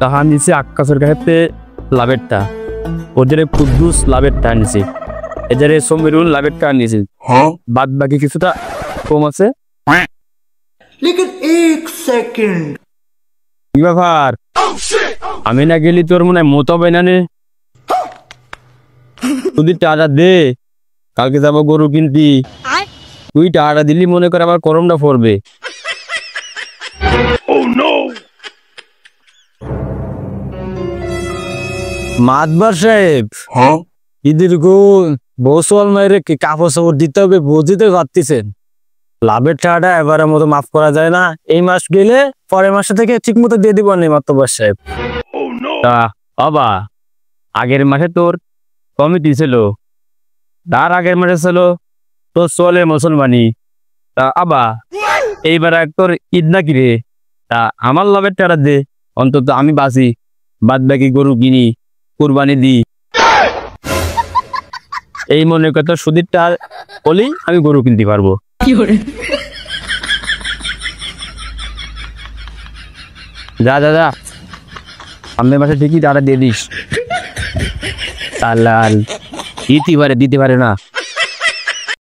তাহা নিচে আকাশের কাছে লাভেরটা, ওদের কুদ্দুস লাভেরটা নিচে, এদের সমীরুল লাভেরটা নিচে, বাদ বাকি কিছুটা কম আছে। কি ব্যাপার, আমি না গেলি তোর মনে হয় মতো হবে না নে? তুই টাকা দে, কালকে যাবো গরু কিনতি। তুই টাকা দিলি মনে করে আমার করমটা পড়বে। মাতবার সাহেব, ঈদের বৌসল মায়ের কি কাপড় সাপড় দিতে হবে, বুঝিতে পারতেছেন লাভের টাকাটা এবারের মতো মাফ করা যায় না। এই মাস গেলে পরের মাসে থেকে ঠিক মতো দিয়ে দিব না মাতবার সাহেব। তা বাবা, আগের মাসে তোর কমিটি ছিল, তার আগের মাসে ছিল তোর চলে মুসলমানি। তা আবা এইবার তোর ঈদ নাকি রে? তা আমার লাভের টাকা দে, অন্তত আমি বাঁচি, বাদ বাকি গরু কিনি, কুরবানি দি। এই মনে কথা সুদীর টাকা বলি আমি গরু কিনতে পারবো। যা যা যা, সামনের মাসে ঠিকই টাকা দিয়ে দিস। দিতে পারে না।